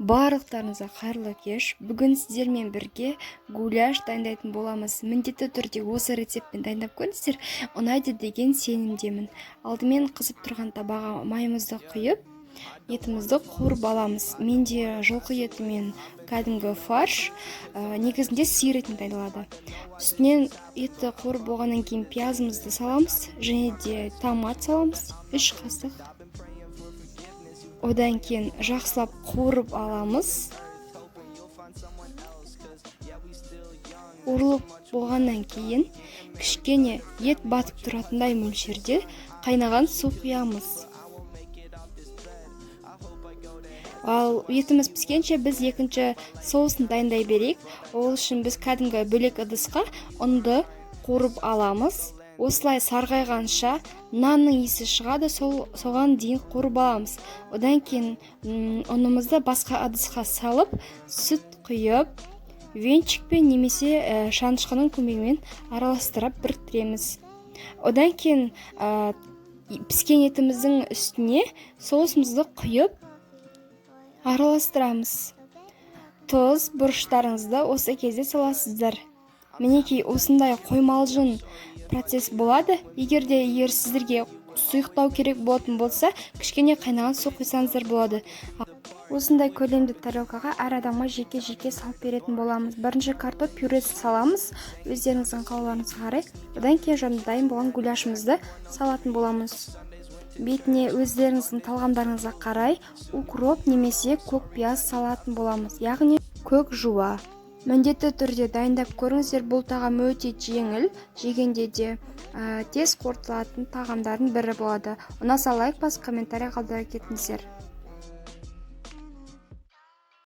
Барлықтарыңызға қайырлы кеш. Бүгін сіздермен бірге гуляш дайындайтын боламыз. Міндетті түрде осы рецептпен дайындап көріңіздер. Ұнайды деген сенімдемін. Алдымен қызып тұрған табаға майымызды құйып, етімізді қуырып аламыз. Менде жылқы еті мен кәдімгі фарш, негізінде сиыр етін дайындалады. Үстінен етті қуырып болғаннан кейін пиязымызды саламыз, және де томат саламыз, 3 қасық. Одан кейін жақсылап қуырып аламыз. Қуырылып болғаннан кейін кішкене ет батып тұратындай мөлшерде қайнаған су құямыз. Ал етіміз піскенше біз екінші соусын дайындай берейік. Ол үшін біз кәдімгі бөлек ыдысқа ұнды қуырып аламыз. Осылай сарғайғанша нанның иісі шығады, соған дейін қуырып аламыз. Одан кейін ұнымызды басқа ыдысқа салып, сүт құйып, венчикпен немесе шанышқының көмегімен араластырып біріктіреміз. Одан кейін піскен етіміздің үстіне соусымызды құйып араластырамыз. Тұз, бұрыштарыңызды осы кезде саласыздар. Мінекей осындай қоймалжың процесс болады. Егер сіздерге сұйықтау керек болатын болса, кішкене қайнаған су құйсаңыздар болады. Осындай көлемді тарелкаға әр адамға жеке-жеке салып беретін боламыз. Бірінші картоп пюресі саламыз, өздеріңіздің қалауларыңызға қарай. Одан кейін дайын болған гуляшымызды салатын боламыз. Бетіне өздеріңіздің талғамдарыңызға қарай укроп немесе көк пияз салатын боламыз, яғни көк жуа. Міндетті түрде дайындап көріңіздер, бұл тағам өте жеңіл, жегенде де тез қорытылатын тағамдардың бірі болады. Ұнаса лайк басып, комментарий қалдыра кетіңіздер.